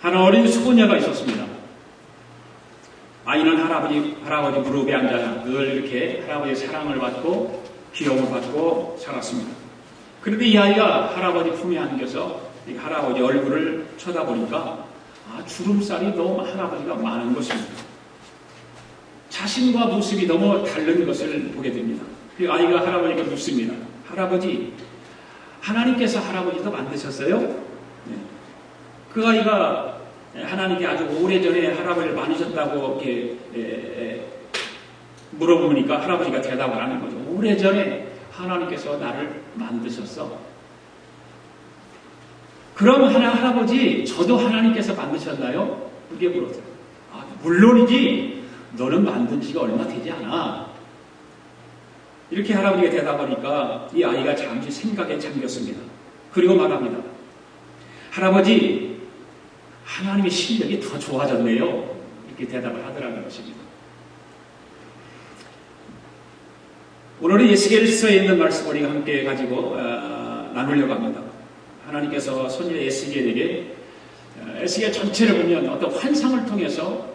한 어린 소녀가 있었습니다. 아이는 할아버지 무릎에 앉아 늘 이렇게 할아버지의 사랑을 받고 귀여움을 받고 살았습니다. 그런데 이 아이가 할아버지 품에 안겨서 할아버지 얼굴을 쳐다보니까 주름살이 너무 할아버지가 많은 것입니다. 자신과 모습이 너무 다른 것을 보게 됩니다. 그 아이가 할아버지가 묻습니다. 할아버지, 하나님께서 할아버지도 만드셨어요? 네. 그 아이가 하나님께 아주 오래전에 할아버지를 만드셨다고 이렇게 물어보니까 할아버지가 대답을 하는 거죠. 오래전에 하나님께서 나를 만드셨어. 그럼 할아버지, 저도 하나님께서 만드셨나요? 그게 물었어요. 물론이지, 너는 만든 지가 얼마 되지 않아. 이렇게 할아버지가 대답하니까 이 아이가 잠시 생각에 잠겼습니다. 그리고 말합니다. 할아버지, 하나님의 실력이 더 좋아졌네요. 이렇게 대답을 하더라는 것입니다. 오늘은 에스겔서에 있는 말씀을 우리가 함께 가지고 나누려고 합니다. 하나님께서 선지자 에스겔에게 에스겔 전체를 보면 어떤 환상을 통해서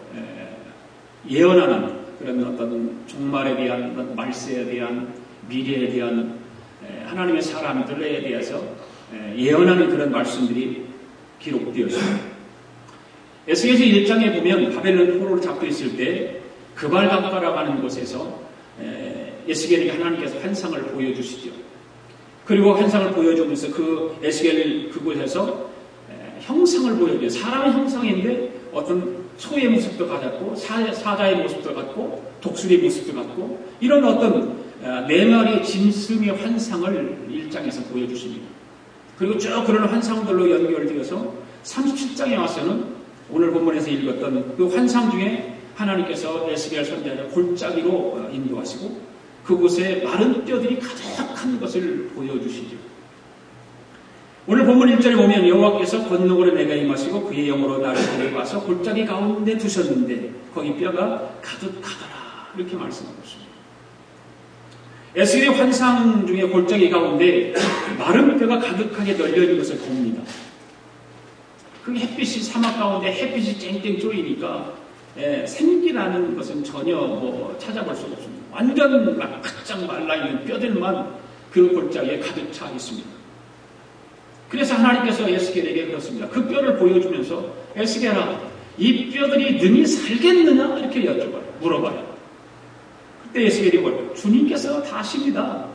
예언하는 그런 어떤 종말에 대한 어떤 말세에 대한 미래에 대한 하나님의 사람들에 대해서 예언하는 그런 말씀들이 기록되어 있습니다. 에스겔서 1장에 보면 바벨론 포로로 잡혀 있을 때 그발강가라고 하는 곳에서 에스겔에게 하나님께서 환상을 보여주시죠. 그리고 환상을 보여주면서 그 에스겔 그곳에서 형상을 보여줘요. 사람의 형상인데 어떤 소의 모습도 가졌고 사자의 모습도 갖고 독수리의 모습도 갖고 이런 어떤 네 마리의 짐승의 환상을 1장에서 보여주십니다. 그리고 쭉 그런 환상들로 연결되어서 37장에 와서는 오늘 본문에서 읽었던 그 환상 중에 하나님께서 에스겔 선지자를 골짜기로 인도하시고 그곳에 마른 뼈들이 가득한 것을 보여주시죠. 오늘 본문 1절에 보면 여호와께서 권능으로 내가 임하시고 그의 영으로 나를 데려가서 골짜기 가운데 두셨는데 거기 뼈가 가득하더라 이렇게 말씀하고 있습니다. 에스겔의 환상 중에 골짜기 가운데 마른 뼈가 가득하게 널려있는 것을 봅니다. 그 햇빛이 사막 가운데 햇빛이 쨍쨍 쪼이니까 생기라는 것은 전혀 찾아볼 수가 없습니다. 완전 바짝 말라있는 뼈들만 그 골짜기에 가득 차 있습니다. 그래서 하나님께서 에스겔에게 그렇습니다. 그 뼈를 보여주면서 에스겔아, 이 뼈들이 능히 살겠느냐? 이렇게 물어봐요. 그때 에스겔이 뭐예요? 주님께서 다 하십니다.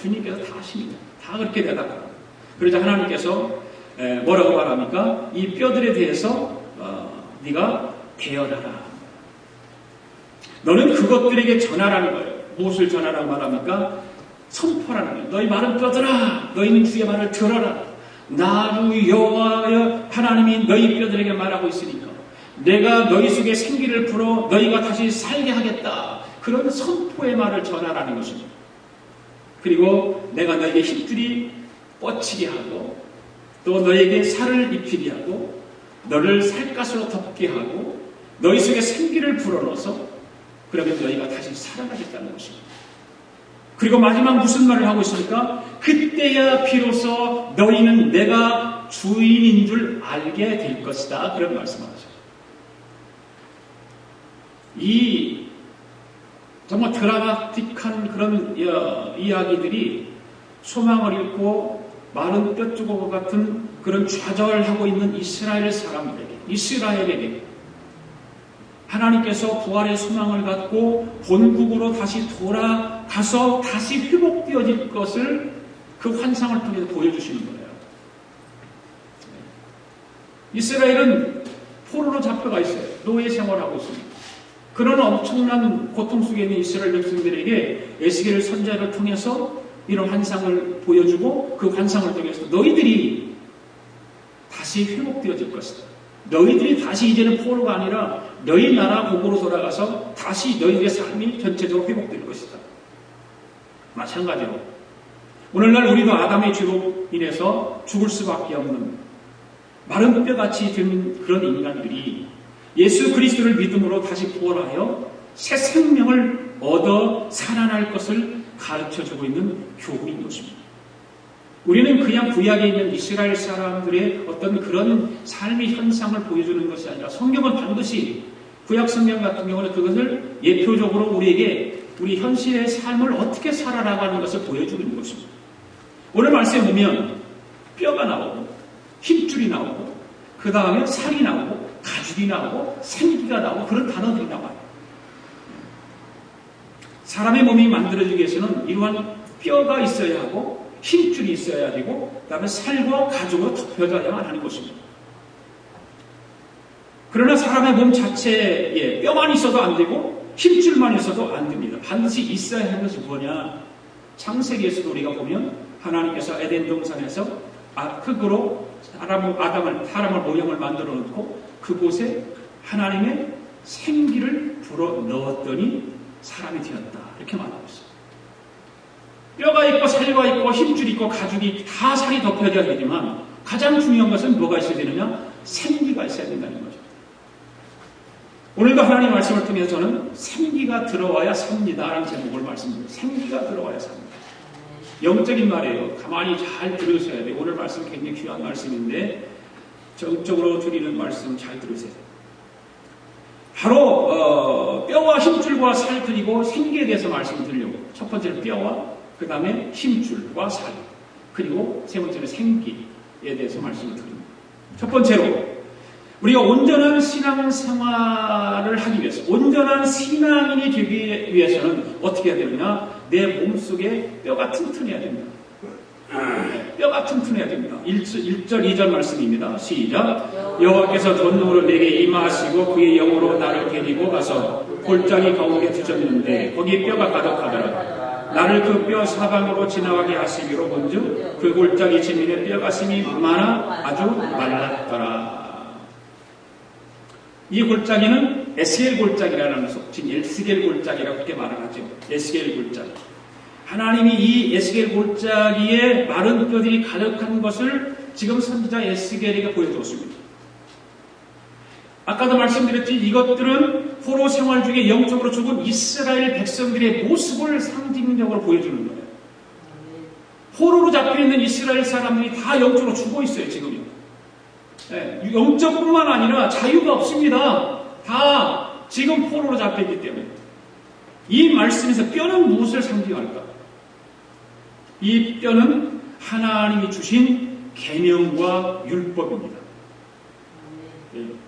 주님께서 다 하십니다. 다 그렇게 대답합니다. 그러자 하나님께서 뭐라고 말합니까? 이 뼈들에 대해서 네가 대언하라. 너는 그것들에게 전하라는 거예요. 무엇을 전하라고 말합니까? 선포라는 거예요. 너희 마른 뼈들아, 너희는 주의 말을 들어라. 나주 여호와 하나님이 너희 뼈들에게 말하고 있으니까 내가 너희 속에 생기를 불어 너희가 다시 살게 하겠다. 그런 선포의 말을 전하라는 것입니다. 그리고 내가 너에게 힘줄이 뻗치게 하고 또 너에게 살을 입히게 하고 너를 살갗으로 덮게 하고 너희 속에 생기를 불어넣어서 그러면 너희가 다시 살아나겠다는 것입니다. 그리고 마지막 무슨 말을 하고 있습니까? 그때야 비로소 너희는 내가 주인인 줄 알게 될 것이다. 그런 말씀을 하죠. 이 정말 드라마틱한 그런 이야기들이 소망을 잃고 마른 뼈조각 같은 그런 좌절하고 있는 이스라엘 사람들에게, 이스라엘에게 하나님께서 부활의 소망을 갖고 본국으로 다시 돌아가서 다시 회복되어질 것을 그 환상을 통해서 보여주시는 거예요. 이스라엘은 포로로 잡혀가 있어요. 노예 생활하고 있습니다. 그런 엄청난 고통 속에 있는 이스라엘 백성들에게 에스겔 선지자를 통해서 이런 환상을 보여주고 그 환상을 통해서 너희들이 다시 회복되어질 것이다. 너희들이 다시 이제는 포로가 아니라 너희 나라 고국으로 돌아가서 다시 너희들의 삶이 전체적으로 회복될 것이다. 마찬가지로 오늘날 우리도 아담의 죄로 인해서 죽을 수밖에 없는 마른 뼈같이 된 그런 인간들이 예수 그리스도를 믿음으로 다시 부활하여 새 생명을 얻어 살아날 것을 가르쳐주고 있는 교훈인 것입니다. 우리는 그냥 구약에 있는 이스라엘 사람들의 어떤 그런 삶의 현상을 보여주는 것이 아니라 성경은 반드시 구약 성경 같은 경우는 그것을 예표적으로 우리에게 우리 현실의 삶을 어떻게 살아나가는 것을 보여주는 것입니다. 오늘 말씀에 보면 뼈가 나오고 힘줄이 나오고 그 다음에 살이 나오고 가죽이 나오고 생기가 나오고 그런 단어들이 나와요. 사람의 몸이 만들어지기 위해서는 이러한 뼈가 있어야 하고 힘줄이 있어야 되고 그 다음에 살과 가죽으로 덮여져야만 하는 것입니다. 그러나 사람의 몸 자체에 뼈만 있어도 안 되고 힘줄만 있어도 안 됩니다. 반드시 있어야 하는 것이 뭐냐? 창세기에서도 우리가 보면 하나님께서 에덴 동산에서 흙으로 사람을 모형을 만들어 놓고 그곳에 하나님의 생기를 불어 넣었더니 사람이 되었다. 이렇게 말하고 있어요. 뼈가 있고 살과 있고 힘줄이 있고 가죽이 다 살이 덮여져야 되지만 가장 중요한 것은 뭐가 있어야 되느냐? 생기가 있어야 된다는 거죠. 오늘도 하나님 말씀을 통해서 저는 생기가 들어와야 삽니다 라는 제목을 말씀드립니다. 생기가 들어와야 삽니다. 영적인 말이에요. 가만히 잘 들으셔야 돼요. 오늘 말씀 굉장히 귀한 말씀인데 정적으로 드리는 말씀 잘 들으세요. 바로 뼈와 힘줄과 살 그리고 생기에 대해서 말씀드리려고 첫 번째는 뼈와 그 다음에 힘줄과 살 그리고 세 번째는 생기에 대해서 말씀을 드립니다. 첫 번째로 우리가 온전한 신앙생활을 하기 위해서 온전한 신앙인이 되기 위해서는 어떻게 해야 되느냐? 내 몸속에 뼈가 튼튼해야 됩니다. 뼈가 튼튼해야 됩니다. 1절 2절 말씀입니다. 시작. 여호와께서 전능으로 내게 임하시고 그의 영으로 나를 데리고 가서 골짜기 가운데 두셨는데 거기 뼈가 가득하더라. 나를 그 뼈 사방으로 지나가게 하시기로 본즉 그 골짜기 지면에 뼈가슴이 많아 아주 말랐더라. 이 골짜기는 에스겔 골짜기라는 속칭 에스겔 골짜기라고 그렇게 말을 하죠. 에스겔 골짜기. 하나님이 이 에스겔 골짜기에 마른 뼈들이 가득한 것을 지금 선지자 에스겔에게 보여주었습니다. 아까도 말씀드렸지 이것들은 포로 생활 중에 영적으로 죽은 이스라엘 백성들의 모습을 상징적으로 보여주는 거예요. 포로로 잡혀있는 이스라엘 사람들이 다 영적으로 죽어 있어요. 지금요. 영적뿐만 아니라 자유가 없습니다. 다 지금 포로로 잡혀있기 때문에. 이 말씀에서 뼈는 무엇을 상징할까? 이 뼈는 하나님이 주신 계명과 율법입니다.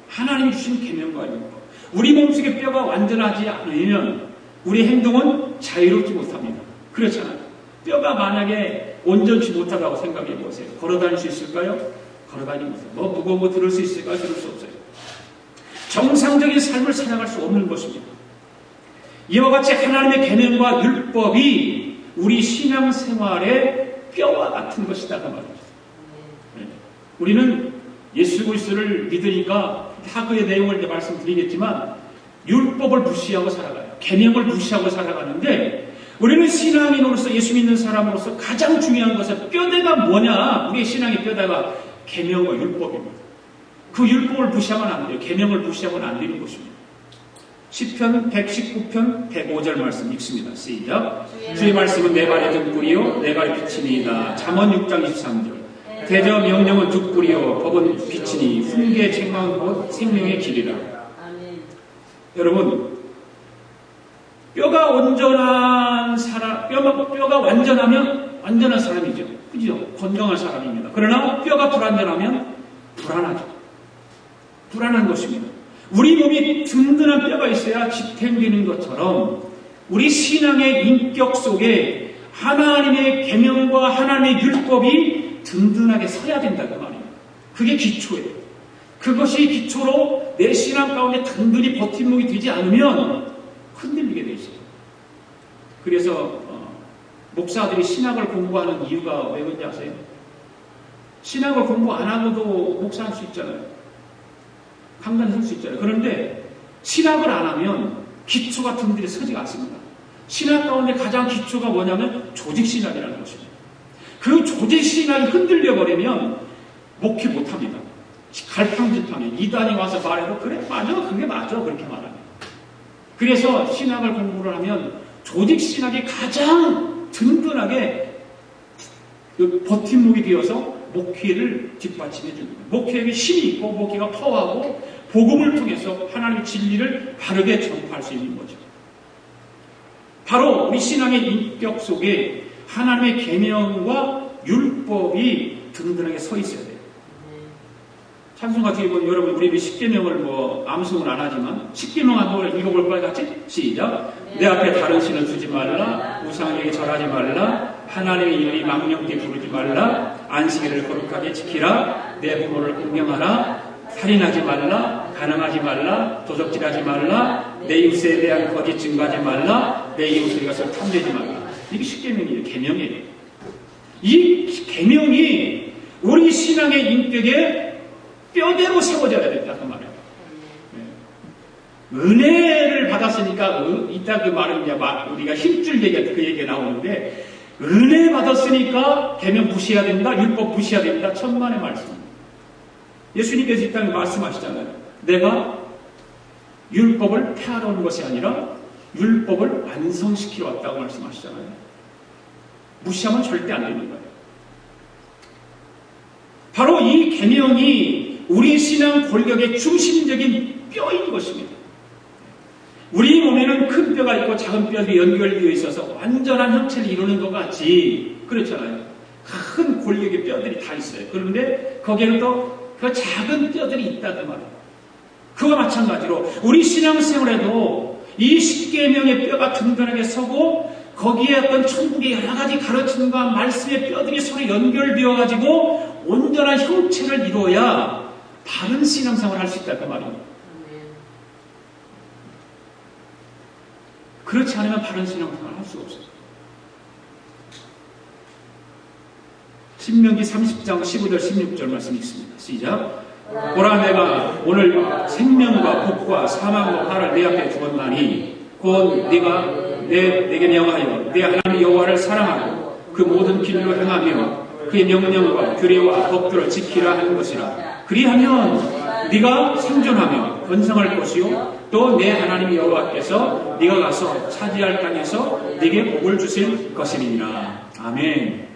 하나님이 주신 계명과 율법. 우리 몸속에 뼈가 완전하지 않으면 우리 행동은 자유롭지 못합니다. 그렇잖아요. 뼈가 만약에 온전치 못하다고 생각해 보세요. 걸어다닐 수 있을까요? 걸어다니면서 뭐 무거운 거 들을 수 있을까요? 들을 수 없어요. 정상적인 삶을 살아갈 수 없는 것입니다. 이와 같이 하나님의 계명과 율법이 우리 신앙생활의 뼈와 같은 것이다 그 말이죠. 우리는 예수 그리스도를 믿으니까 다 그의 내용을 이제 말씀드리겠지만 율법을 무시하고 살아가요. 계명을 무시하고 살아가는데 우리는 신앙인으로서 예수 믿는 사람으로서 가장 중요한 것은 뼈대가 뭐냐? 우리의 신앙의 뼈대가 계명과 율법입니다. 그 율법을 무시하면 안 돼요. 계명을 무시하면 안 되는 것입니다. 시편 119편 105절 말씀 읽습니다. 시작. 주의 말씀은 내 발의 등불이요 내 발의 빛이니이다. 잠언 6장 23절. 대저 명령은 등불이요 법은 빛이니 훈계 책망은 곧 생명의 길이라. 여러분 뼈가 온전한 사람, 뼈가 완전하면 완전한 사람이죠. 그죠? 건강한 사람입니다. 그러나 뼈가 불완전하면 불안하죠. 불안한 것입니다. 우리 몸이 든든한 뼈가 있어야 지탱되는 것처럼 우리 신앙의 인격 속에 하나님의 계명과 하나님의 율법이 든든하게 서야 된다고 말입니다. 그게 기초예요. 그것이 기초로 내 신앙 가운데 든든히 버팀목이 되지 않으면 흔들리게 돼 있어요. 그래서 목사들이 신학을 공부하는 이유가 왜 그런지 아세요? 신학을 공부 안 하고도 목사할 수 있잖아요. 강단할 수 있잖아요. 그런데 신학을 안 하면 기초가 든든히 서지가 않습니다. 신학 가운데 가장 기초가 뭐냐면 조직신학이라는 것입니다. 그 조직신학이 흔들려버리면 목회 못합니다. 갈팡질팡해. 이단이 와서 말해도 그래 맞아 그게 맞아 그렇게 말합니다. 그래서 신학을 공부를 하면 조직신학이 가장 든든하게 버팀목이 되어서 목회를 뒷받침해 줍니다. 목회에게 힘이 있고 목회가 파워하고 복음을 통해서 하나님의 진리를 바르게 전파할 수 있는 거죠. 바로 우리 신앙의 인격 속에 하나님의 계명과 율법이 든든하게 서 있어야 돼요. 찬송가 뒤에 보면 여러분 우리 10계명을 암송은 안 하지만 10계명 한번 읽어볼까요? 같이? 시작. 내 앞에 다른 신을 두지 말라. 우상에게 절하지 말라. 하나님의 이름이 망령되게 부르지 말라. 안식일을 거룩하게 지키라. 내 부모를 공경하라. 살인하지 말라. 간음하지 말라. 도적질하지 말라. 내 이웃에 대한 거짓 증거하지 말라. 내 이웃의 것을 탐내지 말라. 이게 10계명이에요. 계명이에요. 이 계명이 우리 신앙의 인격에 뼈대로 세워져야 된다 그 말이에요. 은혜를 받았으니까 이따 그 말은 이제 우리가 힘줄 얘기할 때 그 얘기가 나오는데 은혜 받았으니까 계명 무시해야 된다, 율법 무시해야 된다. 천만의 말씀입니다. 예수님께서 이 땅에 말씀하시잖아요. 내가 율법을 폐하러 온 것이 아니라 율법을 완성시키러 왔다고 말씀하시잖아요. 무시하면 절대 안 되는 거예요. 바로 이 계명이 우리 신앙 골격의 중심적인 뼈인 것입니다. 우리 몸에는 큰 뼈가 있고 작은 뼈들이 연결되어 있어서 완전한 형체를 이루는 것 같이 그렇잖아요. 큰 골격의 뼈들이 다 있어요. 그런데 거기에는 또 그 작은 뼈들이 있다는 말이에요. 그와 마찬가지로 우리 신앙생활에도 이 10계명의 뼈가 든든하게 서고 거기에 어떤 천국의 여러 가지 가르침과 말씀의 뼈들이 서로 연결되어 가지고 온전한 형체를 이루어야 바른 신앙생활을 할 수 있다 그 말입니다. 그렇지 않으면 바른 신앙생활을 할 수가 없어요. 신명기 30장 15절 16절 말씀이 있습니다. 시작. 보라 내가 오늘 생명과 복과 사망과 화를 내 앞에 두었나니 곧 네가 내게 명하여 내 하나님 여호와를 사랑하고 그 모든 길로 행하며 그의 명령과 규례와 법도를 지키라 하는 것이라. 그리하면 네가 생존하며 번성할 것이요 또 내 하나님 여호와께서 네가 가서 차지할 땅에서 네게 복을 주실 것이니라. 아멘.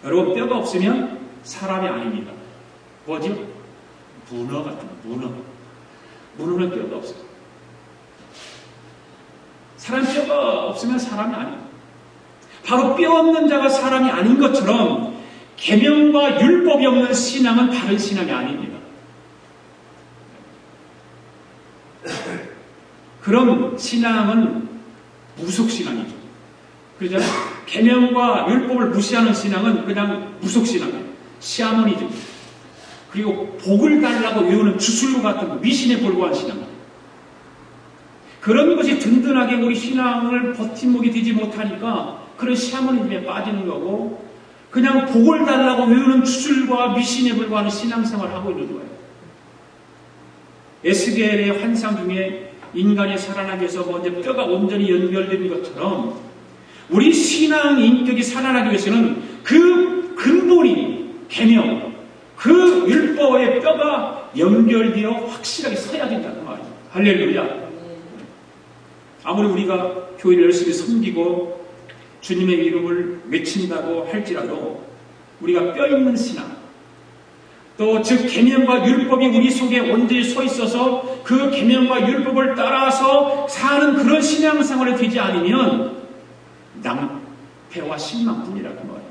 여러분 뼈가 없으면 사람이 아닙니다. 뭐죠? 문어 같은 거. 문어는 뼈가 없어요. 사람 뼈가 없으면 사람이 아닙니다. 바로 뼈 없는 자가 사람이 아닌 것처럼 계명과 율법이 없는 신앙은 바른 신앙이 아닙니다. 그런 신앙은 무속신앙이죠. 그렇죠? 계명과 율법을 무시하는 신앙은 그냥 무속신앙이에요. 시아모니즘. 그리고 복을 달라고 외우는 주술로 같은 거, 미신에 불과한 신앙. 그런 것이 든든하게 우리 신앙을 버팀목이 되지 못하니까 그런 시아모니즘에 빠지는 거고 그냥 복을 달라고 외우는 주술과 미신에 불과한 신앙생활을 하고 있는 거예요. 에스겔의 환상 중에 인간이 살아나기 위해서 먼저 뼈가 온전히 연결된 것처럼 우리 신앙 인격이 살아나기 위해서는 그 근본이 계명, 그 율법의 뼈가 연결되어 확실하게 서야 된다는 말이에요. 할렐루야. 아무리 우리가 교회를 열심히 섬기고 주님의 이름을 외친다고 할지라도 우리가 뼈 있는 신앙, 또 즉 계명과 율법이 우리 속에 온전히 서 있어서 그 계명과 율법을 따라서 사는 그런 신앙생활이 되지 않으면 낭패와 실망뿐이라고 말해요.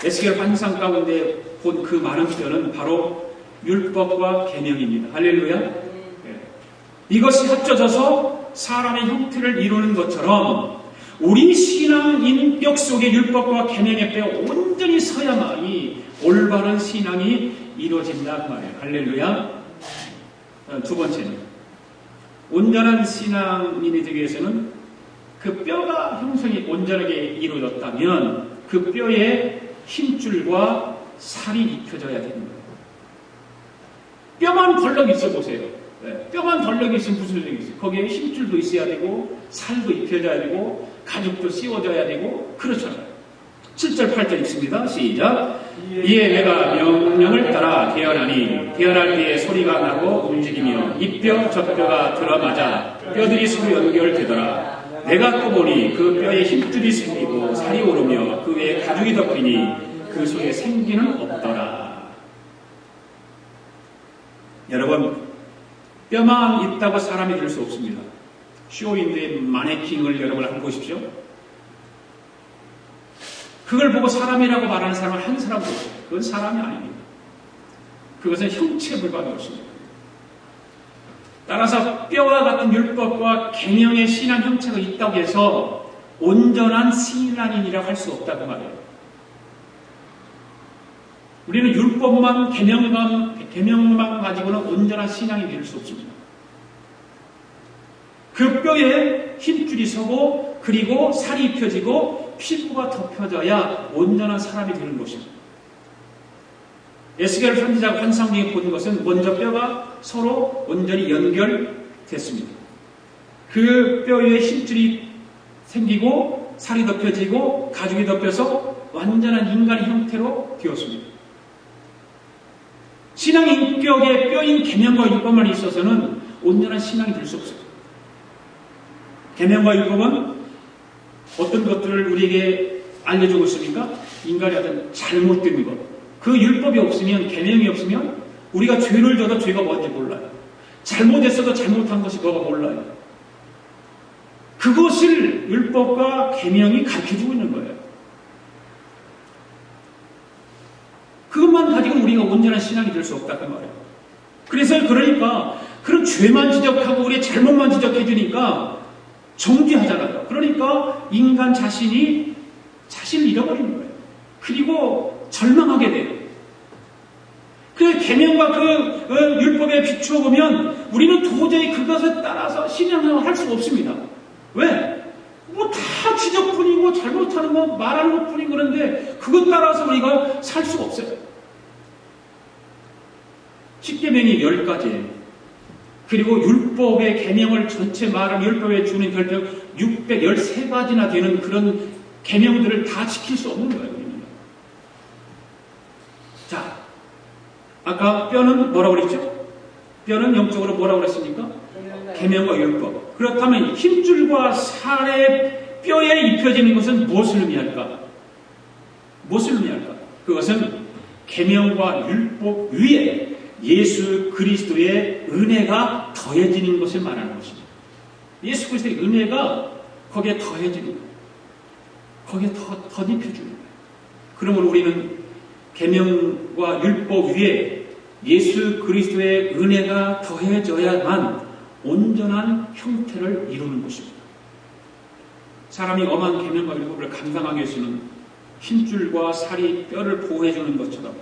에스겔 환상 가운데 본 그 많은 뼈는 바로 율법과 계명입니다. 할렐루야. 이것이 합쳐져서 사람의 형태를 이루는 것처럼 우리 신앙 인격 속의 율법과 계명의 뼈 온전히 서야만이 올바른 신앙이 이루어진다 그 말이에요. 할렐루야. 두 번째는 온전한 신앙인이 되기 위해서는 그 뼈가 형성이 온전하게 이루어졌다면 그 뼈에 힘줄과 살이 입혀져야 되는 거예요. 뼈만 덜렁 있어 보세요. 뼈만 덜렁 있으면 무슨 소용이 있어요? 거기에 힘줄도 있어야 되고 살도 입혀져야 되고 가죽도 씌워져야 되고 그렇잖아요. 7절 8절 있습니다. 시작. 이에 내가 명령을 따라 태어나니 태어날 때에 소리가 나고 움직이며 이 뼈 저 뼈가 들어맞아 뼈들이 서로 연결되더라. 내가 또 보니 그 뼈에 힘줄이 생기고 살이 오르며 그 위에 가죽이 덮이니 그 속에 생기는 없더라. 여러분, 뼈만 있다고 사람이 될 수 없습니다. 쇼윈드의 마네킹을 여러분 한번 보십시오. 그걸 보고 사람이라고 말하는 사람은 한 사람도 없어요. 그건 사람이 아닙니다. 그것은 형체 불과한 것입니다. 따라서 뼈와 같은 율법과 계명의 신앙 형체가 있다고 해서 온전한 신앙인이라고 할 수 없다고 말해요. 우리는 율법만 계명만 가지고는 온전한 신앙이 될 수 없습니다. 그 뼈에 힘줄이 서고 그리고 살이 입혀지고 피부가 덮여져야 온전한 사람이 되는 것입니다. 에스겔 선지자가 환상 중에 본 것은 먼저 뼈가 서로 온전히 연결됐습니다. 그 뼈에 힘줄이 생기고 살이 덮여지고 가죽이 덮여서 완전한 인간의 형태로 되었습니다. 신앙 인격의 뼈인 계명과 율법만 있어서는 온전한 신앙이 될 수 없어요. 계명과 율법은 어떤 것들을 우리에게 알려주고 있습니까? 인간의 어떤 잘못된 것. 그 율법이 없으면, 계명이 없으면 우리가 죄를 져도 죄가 뭔지 몰라요. 잘못했어도 잘못한 것이 뭐가 몰라요. 그것을 율법과 계명이 가르쳐주고 있는 거예요. 그것만 가지고 우리가 온전한 신앙이 될 수 없다 그 말이에요. 그러니까 그런 죄만 지적하고 우리의 잘못만 지적해 주니까 정죄하잖아요. 그러니까 인간 자신을 잃어버리는 거예요. 그리고 절망하게 돼요. 그 계명과 그 율법에 비추어 보면 우리는 도저히 그것에 따라서 신앙생활을 할 수가 없습니다. 왜? 뭐 다 지적뿐이고 잘못하는 거 말하는 것뿐이고 그런데 그것 따라서 우리가 살 수가 없어요. 십계명이 10가지 그리고 율법의 계명을 전체 말한 율법에 주는 별표 613가지나 되는 그런 계명들을 다 지킬 수 없는 거예요. 우리는. 자, 아까 뼈는 뭐라고 그랬죠? 뼈는 영적으로 뭐라고 그랬습니까? 계명과 율법. 그렇다면 힘줄과 살의 뼈에 입혀지는 것은 무엇을 의미할까? 무엇을 의미할까? 그것은 계명과 율법 위에 예수 그리스도의 은혜가 더해지는 것을 말하는 것입니다. 예수 그리스도의 은혜가 거기에 더해지는 거예요. 거기에 더 입혀주는 거예요. 그러므로 우리는 계명과 율법 위에 예수 그리스도의 은혜가 더해져야만 온전한 형태를 이루는 것입니다. 사람이 엄한 계명과 율법을 감당하기 위해서는 힘줄과 살이 뼈를 보호해주는 것처럼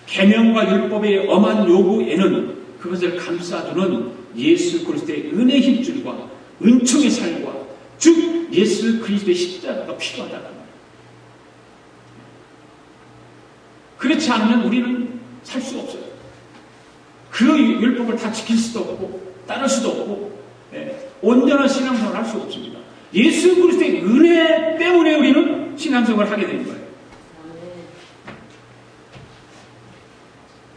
계명과 율법의 엄한 요구에는 그것을 감싸주는 예수 그리스도의 은혜 힘줄과 은총의 살과 즉 예수 그리스도의 십자가가 필요하다는 말이에요. 그렇지 않으면 우리는 살 수가 없어요. 그 율법을 다 지킬 수도 없고 따를 수도 없고 온전한 신앙생활을 할 수가 없습니다. 예수 그리스도의 은혜 때문에 우리는 신앙생활을 하게 되는 거예요.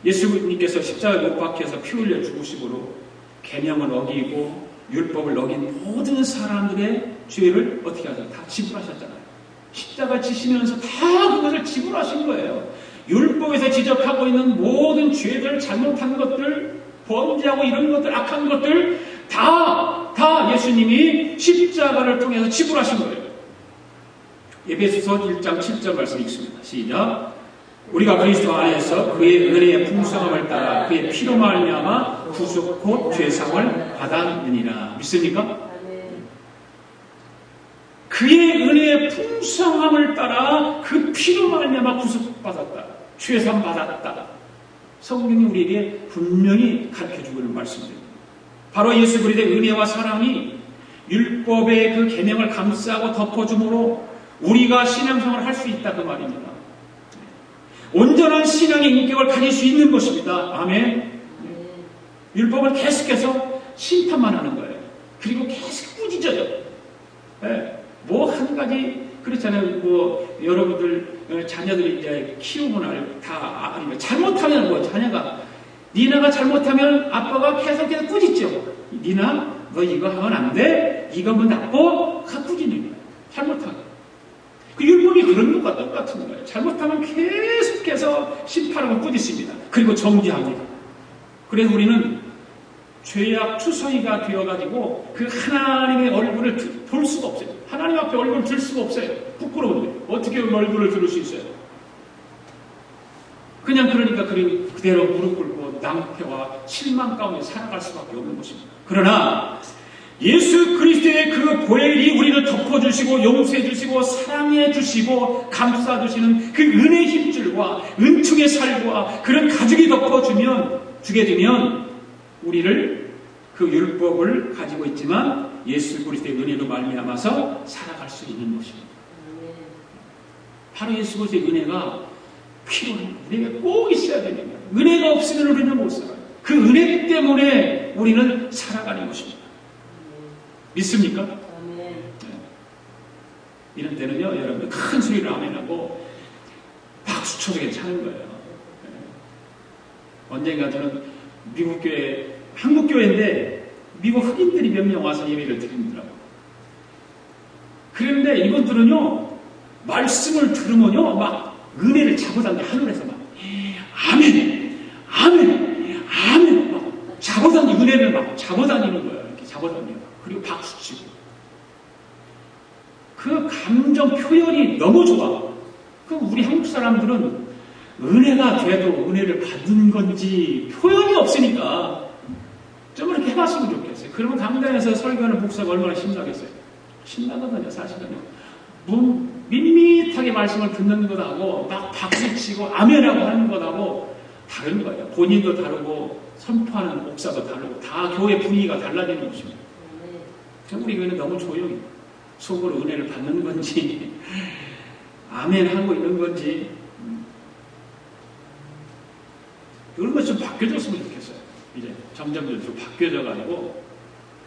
예수님께서 십자가에 못 박혀서 피 흘려 죽으심으로 계명을 어기고 율법을 어긴 모든 사람들의 죄를 어떻게 하죠? 다 지불하셨잖아요. 십자가 지시면서 다 그것을 지불하신 거예요. 율법에서 지적하고 있는 모든 죄들, 잘못한 것들, 범죄하고 이런 것들, 악한 것들 다 예수님이 십자가를 통해서 지불하신 거예요. 에베소서 1장 7절 말씀 읽습니다. 시작. 우리가 그리스도 안에서 그의 은혜의 풍성함을 따라 그의 피로 말미암아 구속 곧 죄상을 받았느니라. 믿습니까? 그의 은혜의 풍성함을 따라 그 피로 말미암아 구속받았다. 죄상 받았다. 성경이 우리에게 분명히 가르쳐주고 있는 말씀입니다. 바로 예수 그리스도의 은혜와 사랑이 율법의 그 계명을 감싸고 덮어줌으로 우리가 신앙생활을 할 수 있다 그 말입니다. 온전한 신앙의 인격을 가질 수 있는 것입니다. 아멘. 율법을 계속해서 심판만 하는 거예요. 그리고 계속 꾸짖어요. 뭐 한 가지 그렇잖아요. 뭐 여러분들 자녀들이 이제 키우고 날 다 아니면 잘못하면 뭐 자녀가 니나가 잘못하면 아빠가 계속해서 꾸짖죠. 니나 너 이거 하면 안 돼. 네가 뭐 나빠? 가꾸지는 거예요. 잘못하면. 그 율법이 그런 것과 똑같은 거예요. 잘못하면 계속해서 심판하고 꾸짖습니다. 그리고 정죄합니다. 그래서 우리는 죄악 투성이가 되어가지고 그 하나님의 얼굴을 볼 수가 없어요. 하나님 앞에 얼굴을 들 수가 없어요. 부끄러운데 어떻게 얼굴을 들을 수 있어요? 그냥 그러니까 그대로 무릎 꿇고 낭패와 실망 가운데 살아갈 수밖에 없는 것입니다. 그러나 예수 그리스도의 그 보혈이 우리를 덮어주시고 용서해주시고 사랑해주시고 감싸주시는 그 은혜의 힘줄과 은총의 살과 그런 가죽이 주게 되면 우리를 그 율법을 가지고 있지만 예수 그리스도의 은혜로 말미암아서 살아갈 수 있는 것입니다. 바로 예수 그리스도의 은혜가 필요합니다. 우리에게 꼭 있어야 됩니다. 은혜가 없으면 우리는 못 살아요. 그 은혜 때문에 우리는 살아가는 것입니다. 믿습니까? 네. 이런 때는요, 여러분들 큰 소리를 아멘하고 박수 쳐도 괜찮은 거예요. 네. 언젠가 저는 미국 교회, 한국 교회인데 미국 흑인들이 몇 명 와서 예배를 드리더라고요. 그런데 이분들은요, 말씀을 들으면요, 막 은혜를 잡아당겨 하늘에서 막 아멘, 아멘, 아멘, 막 잡아당기 은혜를 막 잡아당기는 거예요. 이렇게 잡아당겨요. 그리고 박수치고. 그 감정 표현이 너무 좋아. 그럼 우리 한국 사람들은 은혜가 돼도 은혜를 받는 건지 표현이 없으니까 좀 이렇게 해봤으면 좋겠어요. 그러면 강단에서 설교하는 목사가 얼마나 신나겠어요. 신나거든요, 사실은요. 밋밋하게 말씀을 듣는 것하고 막 박수치고 아멘하고 하는 것하고 다른 거예요. 본인도 다르고 선포하는 목사도 다르고 다 교회 분위기가 달라지는 것입니다. 우리 교회는 너무 조용히 속으로 은혜를 받는 건지 아멘하고 있는 건지 이런 것 좀 바뀌어졌으면 좋겠어요. 이제 점점 좀 바뀌어져가지고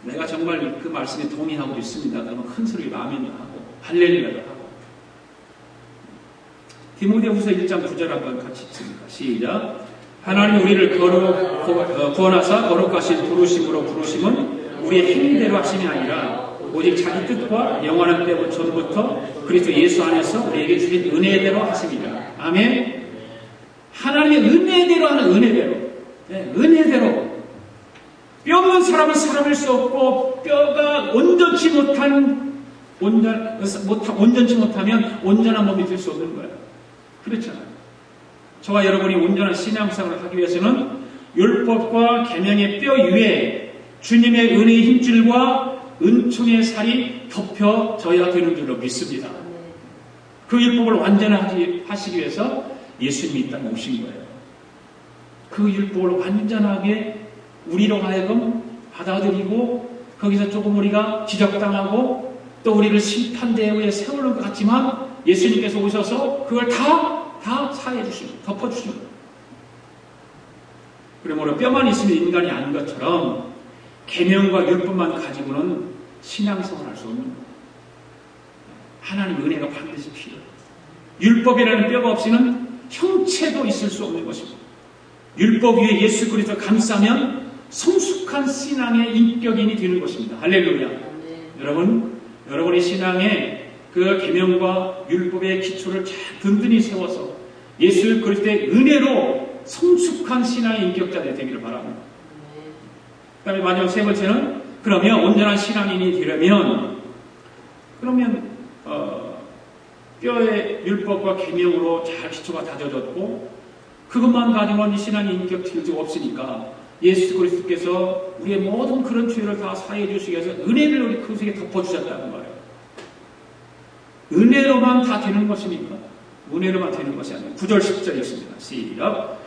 내가 정말 그 말씀에 동의하고 있습니다. 그러면 큰 소리로 아멘도 하고 할렐루야도 하고. 디모데후서 1장 9절 한번 같이 읽습니다. 시작. 하나님 우리를 구원하사 거룩하신 부르심으로 부르심은 우리의 힘대로 하심이 아니라 오직 자기 뜻과 영원한 때부터 전부터 그리스도 예수 안에서 우리에게 주신 은혜대로 하심이라. 아멘. 하나님의 은혜대로 하는 은혜대로. 네, 은혜대로. 뼈 없는 사람은 살아날 수 없고 뼈가 온전치 못하면 온전한 몸이 될 수 없는 거예요. 그렇잖아요. 저와 여러분이 온전한 신앙생활을 하기 위해서는 율법과 계명의 뼈 위에 주님의 은혜의 힘줄과 은총의 살이 덮여져야 되는 줄로 믿습니다. 그 율법을 완전하게 하시기 위해서 예수님이 이 땅에 오신 거예요. 그 율법을 완전하게 우리로 하여금 받아들이고 거기서 조금 우리가 지적당하고 또 우리를 심판대회에 세우는 것 같지만 예수님께서 오셔서 그걸 다 사해 주시고 덮어 주시고 그러므로 뼈만 있으면 인간이 아닌 것처럼 계명과 율법만 가지고는 신앙생활을 할 수 없는 거예요. 하나님의 은혜가 반드시 필요해요. 율법이라는 뼈가 없이는 형체도 있을 수 없는 것입니다. 율법 위에 예수 그리스도 감싸면 성숙한 신앙의 인격인이 되는 것입니다. 할렐루야. 여러분의 신앙에 그 계명과 율법의 기초를 잘 든든히 세워서 예수 그리스도의 은혜로 성숙한 신앙의 인격자들이 되기를 바랍니다. 그 다음에 마지막 세 번째는 그러면 온전한 신앙인이 되려면 그러면 뼈의 율법과 계명으로 잘 기초가 다져졌고 그것만 가지고는 신앙의 인격 질주가 없으니까 예수 그리스도께서 우리의 모든 그런 죄를 다 사해 주시기 위해서 은혜를 우리 그리스도에게 덮어주셨다는 거예요. 은혜로만 다 되는 것입니까? 은혜로만 되는 것이 아니라 9절 10절 있습니다. 시작.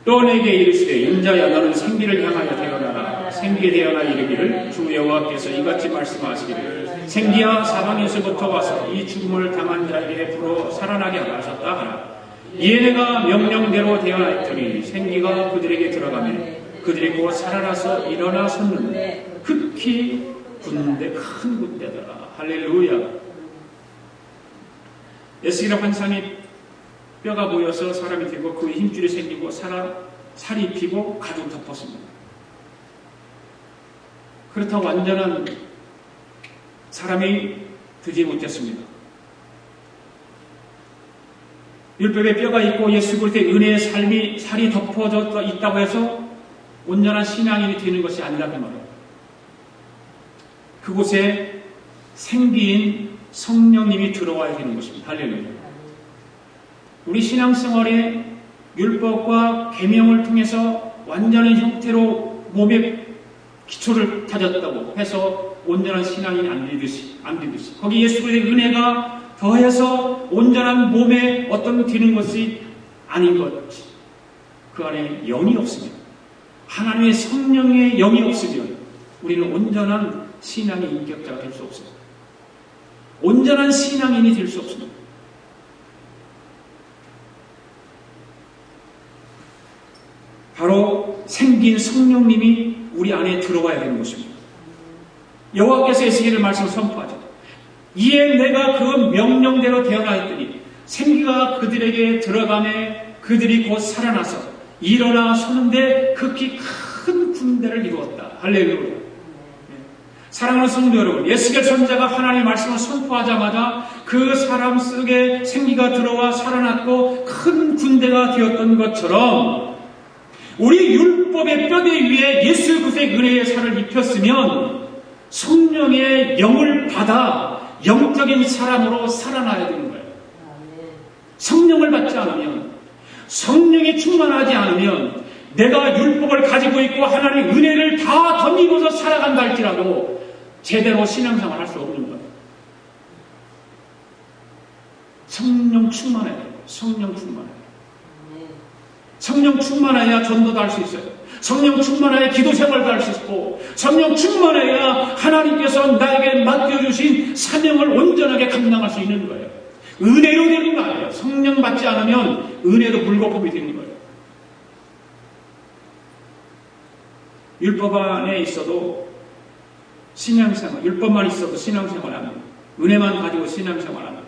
또 내게 이르시되 인자야 너는 생기를 향하여 되어나라. 생기에 되어나 이르기를 주 여호와께서 이같이 말씀하시기를 생기야 사방에서부터 와서 이 죽음을 당한 자에게 풀어 살아나게 하셨다 하라. 이에 내가 명령대로 되어나있더니 생기가 그들에게 들어가매 그들이 곧 살아나서 일어나 섰는데 극히 군대 큰 군대더라. 할렐루야. 에스겔의 환상이 뼈가 모여서 사람이 되고 그 힘줄이 생기고 살이 입히고 가죽 덮었습니다. 그렇다고 완전한 사람이 되지 못했습니다. 율법의 뼈가 있고 예수 그리스도의 은혜의 살이 덮어져 있다고 해서 온전한 신앙인이 되는 것이 아니라는 말이에요. 그곳에 생기인 성령님이 들어와야 되는 것입니다. 할렐루야. 우리 신앙생활에 율법과 계명을 통해서 완전한 형태로 몸의 기초를 다졌다고 해서 온전한 신앙인이 안 되듯이 거기 예수 그리스도의 은혜가 더해서 온전한 몸에 어떤 되는 것이 아닌 것이 그 안에 영이 없으면 하나님의 성령의 영이 없으면 우리는 온전한 신앙의 인격자가 될 수 없습니다. 온전한 신앙인이 될 수 없습니다. 바로 생긴 성령님이 우리 안에 들어와야 되는 것입니다. 여호와께서 에스겔의 말씀을 선포하죠. 이에 내가 그 명령대로 되어나였더니 생기가 그들에게 들어가매 그들이 곧 살아나서 일어나 서는데 극히 큰 군대를 이루었다. 할렐루야. 사랑하는 성도 여러분, 에스겔 선지자가 하나님의 말씀을 선포하자마자 그 사람 속에 생기가 들어와 살아났고 큰 군대가 되었던 것처럼 우리 율법의 뼈대 위에 예수 그리스도의 은혜의 살을 입혔으면 성령의 영을 받아 영적인 사람으로 살아나야 되는 거예요. 성령을 받지 않으면, 성령이 충만하지 않으면 내가 율법을 가지고 있고 하나님의 은혜를 다 덧입어서 살아간다 할지라도 제대로 신앙생활 할 수 없는 거예요. 성령 충만해야 돼요. 성령 충만해야 돼요. 성령 충만해야 전도도 할 수 있어요. 성령 충만해야 기도 생활도 할 수 있고, 성령 충만해야 하나님께서 나에게 맡겨주신 사명을 온전하게 감당할 수 있는 거예요. 은혜로 되는 거 아니에요. 성령 받지 않으면 은혜도 물거품이 되는 거예요. 율법 안에 있어도 신앙생활, 율법만 있어도 신앙생활 안 해요. 은혜만 가지고 신앙생활 안 해요.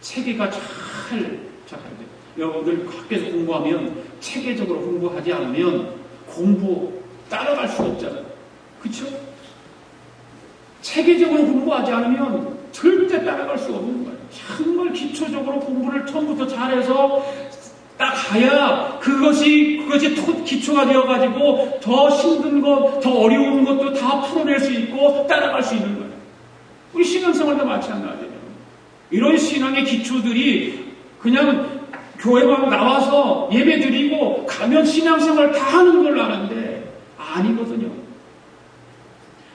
체계가 잘 잡혀야 돼요. 여러분들 학교에서 공부하면 체계적으로 공부하지 않으면 공부 따라갈 수가 없잖아요. 그렇죠? 체계적으로 공부하지 않으면 절대 따라갈 수가 없는 거예요. 정말 기초적으로 공부를 처음부터 잘해서 딱 가야 그것이 기초가 되어가지고 더 힘든 것, 더 어려운 것도 다 풀어낼 수 있고 따라갈 수 있는 거예요. 우리 신앙생활도 마찬가지예요. 이런 신앙의 기초들이 그냥 교회만 나와서 예배 드리고 가면 신앙생활 다 하는 걸로 아는데 아니거든요.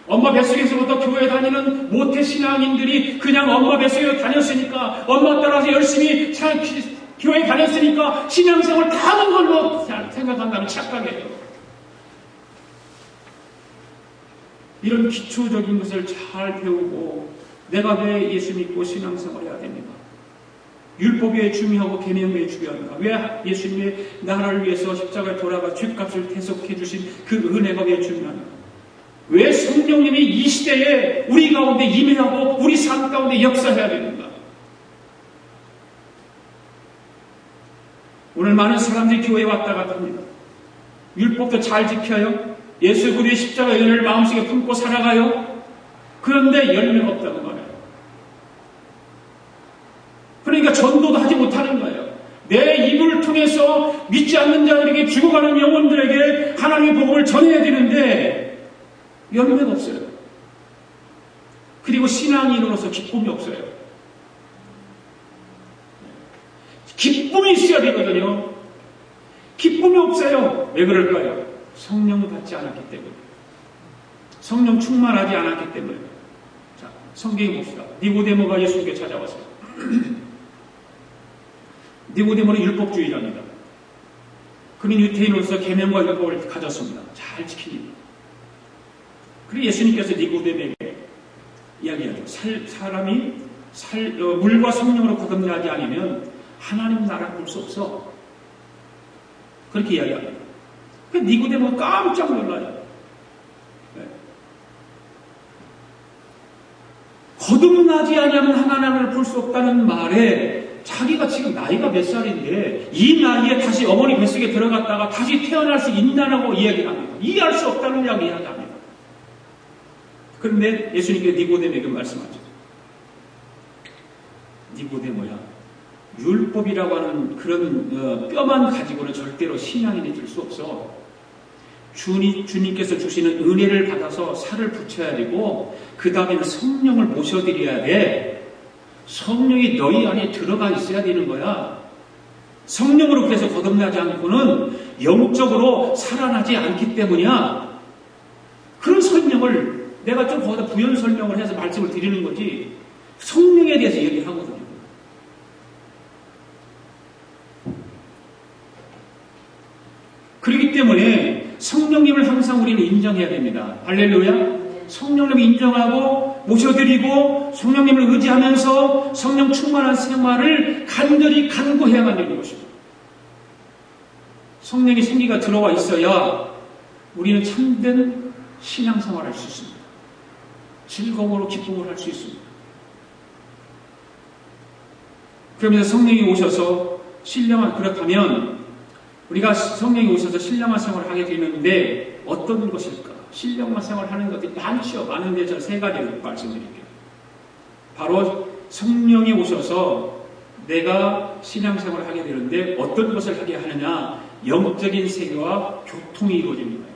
엄마 뱃속에서부터 교회 다니는 모태 신앙인들이 그냥 엄마 뱃속에 다녔으니까 엄마 따라서 열심히 교회 다녔으니까 신앙생활 다 하는 걸로 생각한다는 착각이에요. 이런 기초적인 것을 잘 배우고 내가 왜 예수 믿고 신앙생활 해야 됩니까? 율법이 왜 중요하고 계명이 왜 중요한가? 왜 예수님이 나라를 위해서 십자가에 돌아가 죄값을 대속해 주신 그 은혜가 왜 중요한가? 왜 성령님이 이 시대에 우리 가운데 임해하고 우리 삶 가운데 역사해야 되는가? 오늘 많은 사람들이 교회에 왔다 갔다 합니다. 율법도 잘 지켜요. 예수 그리스도의 십자가 은혜를 마음속에 품고 살아가요. 그런데 열매가 없다는 거예요. 그러니까 전도도 하지 못하는 거예요. 내 입을 통해서 믿지 않는 자들에게 죽어가는 영혼들에게 하나님의 복음을 전해야 되는데 열매가 없어요. 그리고 신앙인으로서 기쁨이 없어요. 기쁨이 있어야 되거든요. 기쁨이 없어요. 왜 그럴까요? 성령을 받지 않았기 때문에. 성령 충만하지 않았기 때문에. 자, 성경에 봅시다. 니고데모가 예수님께 찾아왔어요. 니고데모는 율법주의자입니다. 그는 유태인으로서 계명과 율법을 가졌습니다. 잘 지킵니다. 그리고 예수님께서 니고데모에게 이야기하죠. 사람이 물과 성령으로 거듭나지 않으면 하나님 나라 볼 수 없어. 그렇게 이야기합니다. 그 니고데모가 깜짝 놀라요. 네. 거듭나지 않으면 하나님을 볼 수 없다는 말에 자기가 지금 나이가 몇 살인데 이 나이에 다시 어머니 뱃속에 들어갔다가 다시 태어날 수 있냐고 이야기합니다. 이해할 수 없다는 이야기합니다. 그런데 예수님께서 니고데모에게 말씀하죠. 니고데모야, 율법이라고 하는 그런 뼈만 가지고는 절대로 신앙인이 될 수 없어. 주님께서 주시는 은혜를 받아서 살을 붙여야 되고 그 다음에는 성령을 모셔드려야 돼. 성령이 너희 안에 들어가 있어야 되는 거야. 성령으로 그래서 거듭나지 않고는 영적으로 살아나지 않기 때문이야. 그런 설명을 내가 좀 거기다 부연 설명을 해서 말씀을 드리는 거지, 성령에 대해서 얘기하거든요. 그렇기 때문에 성령님을 항상 우리는 인정해야 됩니다. 할렐루야. 성령님을 인정하고 모셔드리고 성령님을 의지하면서 성령 충만한 생활을 간절히 간구해야만 되는 것입니다. 성령의 생기가 들어와 있어야 우리는 참된 신앙생활을 할 수 있습니다. 즐거움으로 기쁨을 할 수 있습니다. 그러면서 성령이 오셔서 그렇다면 우리가 성령이 오셔서 신령한 생활을 하게 되는데 어떤 것일까? 신령한 생활을 하는 것들이 많죠. 많은데 저는 세 가지를 말씀드릴게요. 바로 성령이 오셔서 내가 신앙생활을 하게 되는데 어떤 것을 하게 하느냐? 영적인 세계와 교통이 이루어지는 거예요.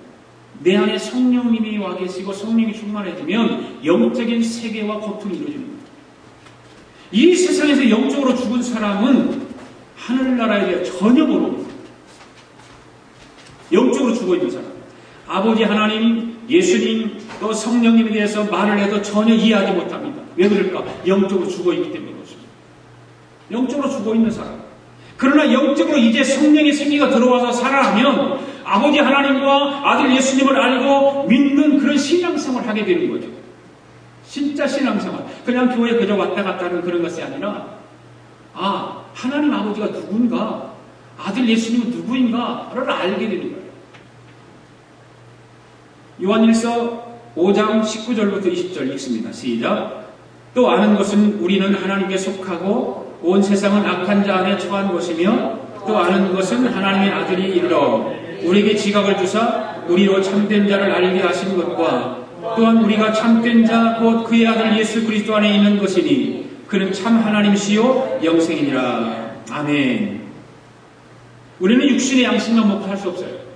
내 안에 성령님이 와 계시고 성령이 충만해지면 영적인 세계와 고통이 이루어지는 거예요. 이 세상에서 영적으로 죽은 사람은 하늘나라에 대해 전혀 모릅니다. 영적으로 죽어있는 사람, 아버지 하나님, 예수님, 또 성령님에 대해서 말을 해도 전혀 이해하지 못합니다. 왜 그럴까? 영적으로 죽어있기 때문에 그렇습니다. 영적으로 죽어있는 사람. 그러나 영적으로 이제 성령의 생기가 들어와서 살아나면 아버지 하나님과 아들 예수님을 알고 믿는 그런 신앙생활을 하게 되는 거죠. 진짜 신앙생활. 그냥 교회에 그저 왔다 갔다 하는 그런 것이 아니라, 하나님 아버지가 누군가, 아들 예수님은 누구인가를 알게 되는 거예요. 요한일서 5장 19절부터 20절 읽습니다. 시작. 또 아는 것은 우리는 하나님께 속하고 온 세상은 악한 자 안에 처한 것이며 또 아는 것은 하나님의 아들이 이르러 우리에게 지각을 주사 우리로 참된 자를 알게 하신 것과 또한 우리가 참된 자 곧 그의 아들 예수 그리스도 안에 있는 것이니 그는 참 하나님이시요 영생이니라. 아멘. 우리는 육신의 양식만 먹고 살 수 없어요.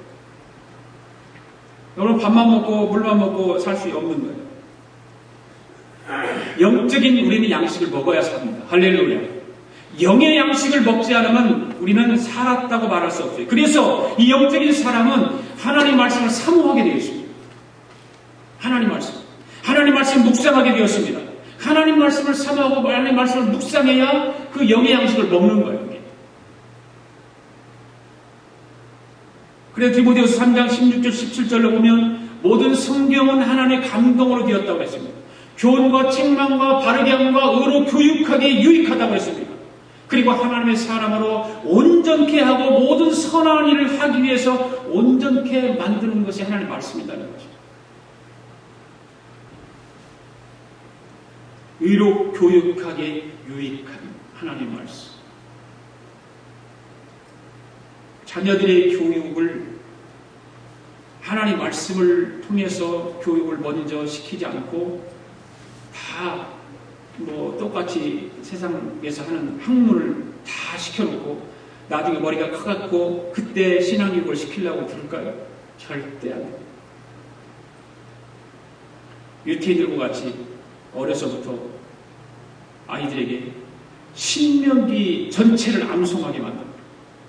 여러분, 밥만 먹고 물만 먹고 살 수 없는 거예요. 영적인 우리는 양식을 먹어야 삽니다. 할렐루야. 영의 양식을 먹지 않으면 우리는 살았다고 말할 수 없어요. 그래서 이 영적인 사람은 하나님 말씀을 사모하게 되어 있습니다. 하나님 말씀을 묵상하게 되었습니다. 하나님 말씀을 사모하고 하나님 말씀을 묵상해야 그 영의 양식을 먹는 거예요. 그래서 디모데후서 3장 16절 17절로 보면 모든 성경은 하나님의 감동으로 되었다고 했습니다. 교훈과 책망과 바르게 함과 의로 교육하기에 유익하다고 했습니다. 그리고 하나님의 사람으로 온전케 하고 모든 선한 일을 하기 위해서 온전케 만드는 것이 하나님의 말씀이라는 것이죠. 의로 교육하기에 유익한 하나님의 말씀. 자녀들의 교육을 하나님 말씀을 통해서 교육을 먼저 시키지 않고 다 똑같이 세상에서 하는 학문을 다 시켜놓고 나중에 머리가 커갖고 그때 신앙교육을 시키려고 들을까요? 절대 안 됩니다. 유태인들과 같이 어려서부터 아이들에게 신명기 전체를 암송하게 만듭니다.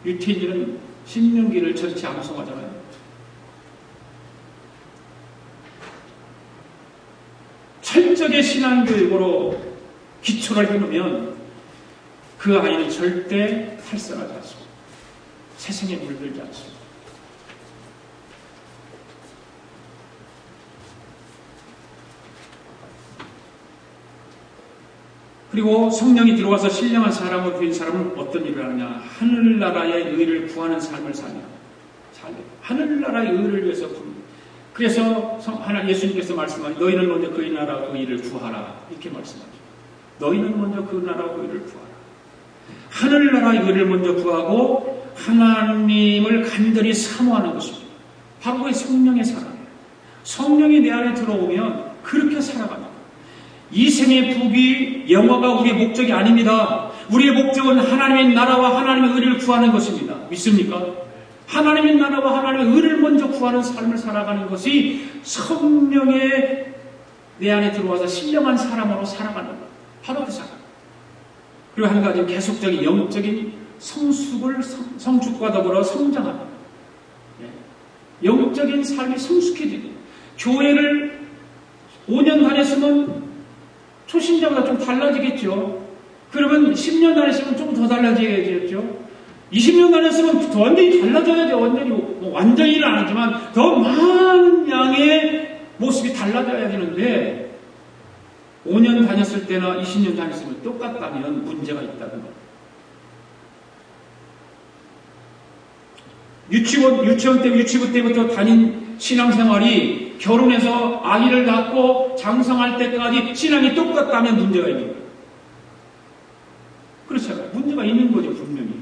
유태인들은 신명기를 전체 암송하잖아요. 철저하게 신앙교육으로 기초를 해놓으면 그 아이는 절대 탈선하지 않습니다. 세상에 물들지 않습니다. 그리고 성령이 들어와서 신령한 사람으로 된 사람은 어떤 일을 하느냐? 하늘나라의 의를 구하는 삶을 사냐? 하늘나라의 의를 위해서 굽니다. 그래서 예수님께서 말씀하신 너희는 먼저 그의 나라와 그 일을 구하라 이렇게 말씀하죠. 너희는 먼저 그 나라와 그 일을 구하라. 하늘나라의 의를 먼저 구하고 하나님을 간절히 사모하는 것입니다. 바로 그의 성령의 사랑이에요. 성령이 내 안에 들어오면 그 그렇게 살아갑니다. 이 생의 복이 영화가 우리의 목적이 아닙니다. 우리의 목적은 하나님의 나라와 하나님의 의를 구하는 것입니다. 믿습니까? 하나님의 나라와 하나님의 의를 먼저 구하는 삶을 살아가는 것이 성령의 내 안에 들어와서 신령한 사람으로 살아가는 것. 바로 그 사람. 그리고 한 가지 계속적인 영적인 성숙과 더불어 성장합니다. 영적인 삶이 성숙해지고 교회를 5년 다녔으면 초신자보다 좀 달라지겠죠. 그러면 10년 다녔으면 좀 더 달라지겠죠. 20년 다녔으면 완전히 달라져야죠. 완전히는 안 하지만 더 많은 양의 모습이 달라져야 되는데 5년 다녔을 때나 20년 다녔으면 똑같다면 문제가 있다는 거예요. 유치원 때, 유치부 때부터 다닌 신앙생활이 결혼해서 아이를 낳고 장성할 때까지 신앙이 똑같다면 문제가 있는 거예요. 그렇잖아요. 문제가 있는 거죠, 분명히.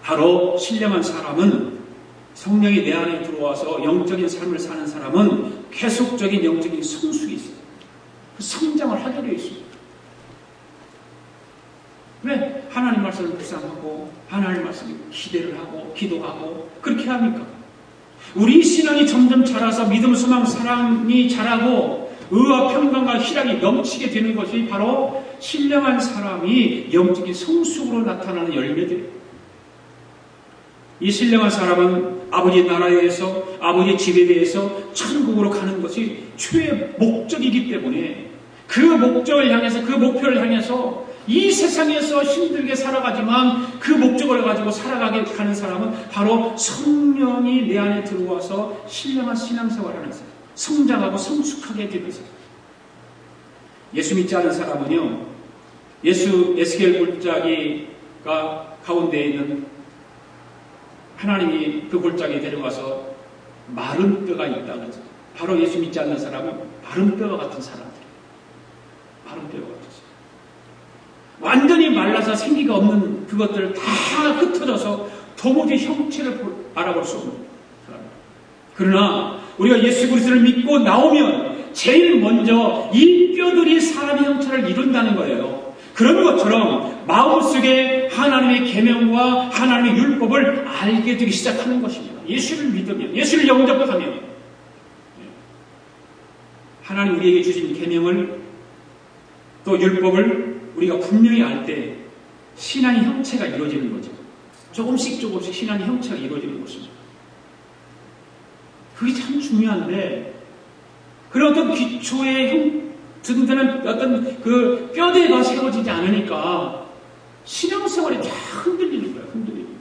바로 신령한 사람은 성령이 내 안에 들어와서 영적인 삶을 사는 사람은 계속적인 영적인 성숙이 있어요. 그 성장을 하게 되어 있습니다. 왜? 하나님 말씀을 묵상하고 하나님 말씀에 기대를 하고 기도하고 그렇게 합니까? 우리 신앙이 점점 자라서 믿음, 소망, 사랑이 자라고 의와 평강과 희락이 넘치게 되는 것이 바로 신령한 사람이 영적인 성숙으로 나타나는 열매들이에요. 이 신령한 사람은 아버지 나라에서 아버지 집에 대해서 천국으로 가는 것이 최의 목적이기 때문에 그 목적을 향해서 그 목표를 향해서 이 세상에서 힘들게 살아가지만 그 목적을 가지고 살아가게 하는 사람은 바로 성령이 내 안에 들어와서 신령한 신앙생활을 하는 사람, 성장하고 성숙하게 되는 사람. 예수 믿지 않은 사람은요, 에스겔 골짜기가 가운데에 있는 하나님이 그 골짜기에 데려가서 마른 뼈가 있다고 하죠. 바로 예수 믿지 않는 사람은 마른 뼈와 같은 사람들이에요. 마른 뼈와 같은 사람. 완전히 말라서 생기가 없는 그것들을 다 흩어져서 도무지 형체를 알아볼 수 없는 사람입니다. 그러나 우리가 예수 그리스도를 믿고 나오면 제일 먼저 이 뼈들이 사람의 형체를 이룬다는 거예요. 그런 것처럼 마음속에 하나님의 계명과 하나님의 율법을 알게 되기 시작하는 것입니다. 예수를 믿으면, 예수를 영접하면 하나님 우리에게 주신 계명을 또 율법을 우리가 분명히 알 때 신앙의 형체가 이루어지는 거죠. 조금씩 신앙의 형체가 이루어지는 것입니다. 그게 참 중요한데 그런 어떤 기초의 든든한 어떤 그 뼈대가 세워지지 않으니까 신앙생활이 다 흔들리는 거예요. 흔들리는 거예요.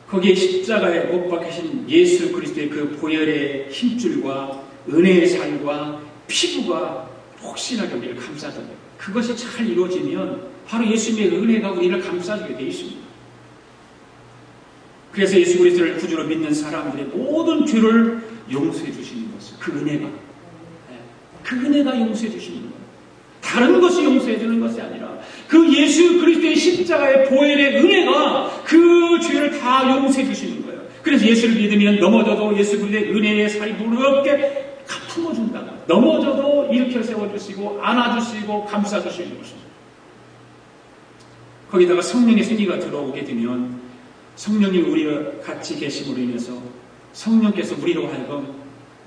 거기에 십자가에 못 박히신 예수 그리스도의 그 보혈의 힘줄과 은혜의 살과 피부가 폭신하게 우리를 감싸줘요. 그것이 잘 이루어지면 바로 예수님의 은혜가 우리를 감싸주게 되어 있습니다. 그래서 예수 그리스도를 구주로 믿는 사람들의 모든 죄를 용서해 주시는 것을 그 은혜가 용서해 주시는 거예요. 다른 것이 용서해 주는 것이 아니라 그 예수 그리스도의 십자가의 보혈의 은혜가 그 죄를 다 용서해 주시는 거예요. 그래서 예수를 믿으면 넘어져도 예수 그리스도의 은혜의 살이 무겁게 품어준다. 넘어져도 일으켜 세워주시고 안아주시고 감싸주시는 것입니다. 거기다가 성령의 생기가 들어오게 되면 성령님 우리와 같이 계심으로 인해서 성령께서 우리로 하여금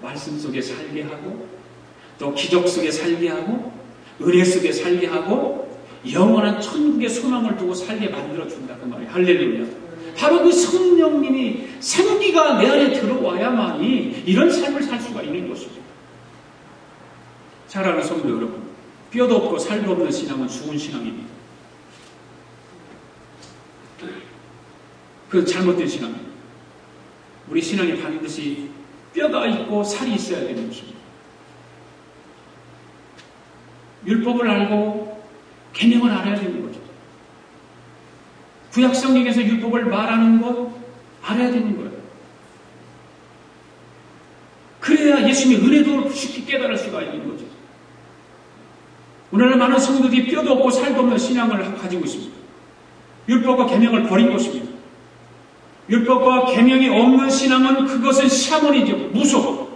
말씀 속에 살게 하고 또 기적 속에 살게 하고 은혜 속에 살게 하고 영원한 천국의 소망을 두고 살게 만들어준다 그 말이에요. 할렐루야. 바로 그 성령님이 생기가 내 안에 들어와야만이 이런 삶을 살 수가 있는 것이죠. 사랑하는 성도 여러분, 뼈도 없고 살도 없는 신앙은 죽은 신앙입니다. 그건 잘못된 신앙입니다. 우리 신앙에 반드시 뼈가 있고 살이 있어야 되는 것입니다. 율법을 알고 계명을 알아야 되는 거죠. 구약 성경에서 율법을 말하는 것 알아야 되는 거예요. 그래야 예수님의 은혜도 쉽게 깨달을 수가 있는 거죠. 오늘날 많은 성도들이 뼈도 없고 살도 없는 신앙을 가지고 있습니다. 율법과 계명을 버린 것입니다. 율법과 계명이 없는 신앙은 그것은 샤머니죠. 무속.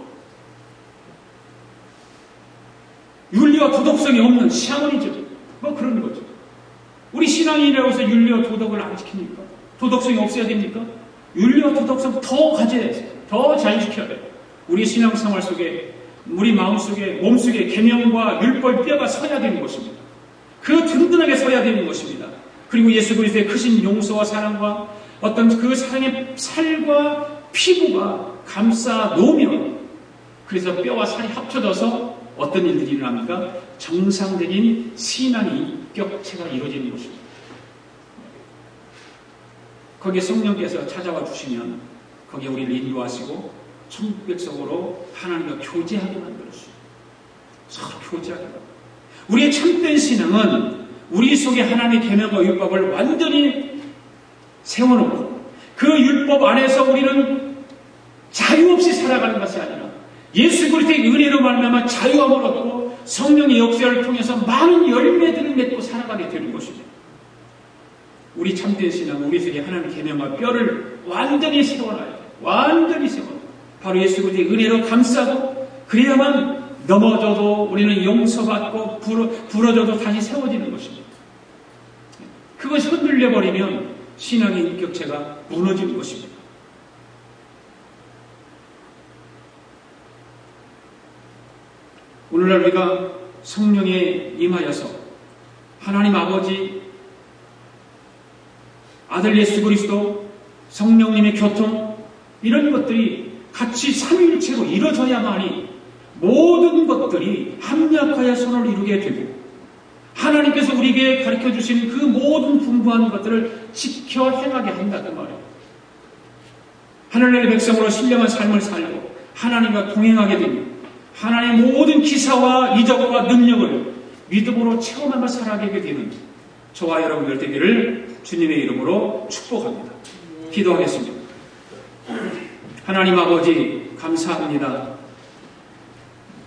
윤리와 도덕성이 없는 샤머니죠. 뭐 그런 거죠. 우리 신앙인이라고 해서 윤리와 도덕을 안 지킵니까? 도덕성이 없어야 됩니까? 윤리와 도덕성 더 가져야 돼요. 더 잘 지켜야 돼요. 우리 신앙생활 속에, 우리 마음속에, 몸속에 계명과 율법 뼈가 서야 되는 것입니다. 그 든든하게 서야 되는 것입니다. 그리고 예수 그리스도의 크신 용서와 사랑과 어떤 그 사랑의 살과 피부가 감싸 놓으면, 그래서 뼈와 살이 합쳐져서 어떤 일들이 일어납니까? 정상적인 신앙의 인격체가 이루어지는 것입니다. 거기에 성령께서 찾아와 주시면 거기에 우리를 인도하시고 천국 백성으로 하나님과 교제하게 만들었어요. 서로 교제하게 만들었어요. 우리의 참된 신앙은 우리 속에 하나님의 계명과 율법을 완전히 세워놓고 그 율법 안에서 우리는 자유 없이 살아가는 것이 아니라 예수 그리스도의 은혜로 말미암아 자유함을 얻고 성령의 역사를 통해서 많은 열매들을 맺고 살아가게 되는 것이죠. 우리 참된 신앙은 우리 속에 하나님의 계명과 뼈를 완전히 세워놔야 돼요. 완전히 세워놔야 돼요. 바로 예수 그리스도의 은혜로 감싸고, 그래야만 넘어져도 우리는 용서받고 부러져도 다시 세워지는 것입니다. 그것이 흔들려버리면 신앙의 인격체가 무너지는 것입니다. 오늘날 우리가 성령에 임하여서 하나님 아버지, 아들 예수 그리스도, 성령님의 교통, 이런 것들이 같이 삼위일체로 이루어져야만이 모든 것들이 합력하여 선을 이루게 되고, 하나님께서 우리에게 가르쳐 주신 그 모든 풍부한 것들을 지켜 행하게 한다, 그 말이에요. 하늘나라의 백성으로 신령한 삶을 살고 하나님과 동행하게 되면 하나님의 모든 기사와 이적과 능력을 믿음으로 체험하며 살아가게 되는 저와 여러분들 되기를 주님의 이름으로 축복합니다. 기도하겠습니다. 하나님 아버지, 감사합니다.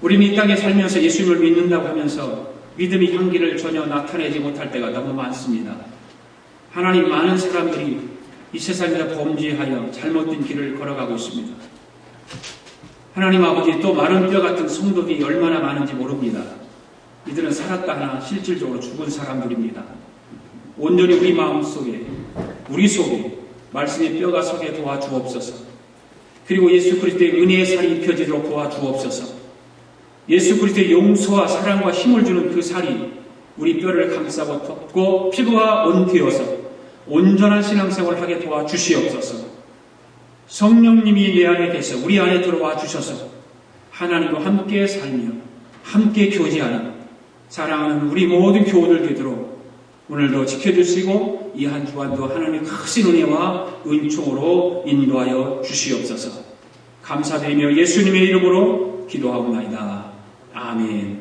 우리는 이 땅에 살면서 예수님을 믿는다고 하면서 믿음의 향기를 전혀 나타내지 못할 때가 너무 많습니다. 하나님, 많은 사람들이 이 세상에서 범죄하여 잘못된 길을 걸어가고 있습니다. 하나님 아버지, 또 마른 뼈 같은 성도들이 얼마나 많은지 모릅니다. 이들은 살았다 하나 실질적으로 죽은 사람들입니다. 온전히 우리 마음속에, 우리 속에 말씀의 뼈가 서게 도와주옵소서. 그리고 예수 그리스도의 은혜의 살이 입혀지도록 도와주옵소서. 예수 그리스도의 용서와 사랑과 힘을 주는 그 살이 우리 뼈를 감싸고 덮고 피부가 온되어서 온전한 신앙생활을 하게 도와주시옵소서. 성령님이 내 안에 계셔 우리 안에 들어와 주셔서 하나님과 함께 살며 함께 교제하는 사랑하는 우리 모든 교우들 되도록 오늘도 지켜주시고 이 한 주간도 하나님의 크신 은혜와 은총으로 인도하여 주시옵소서. 감사드리며 예수님의 이름으로 기도하옵나이다. 아멘.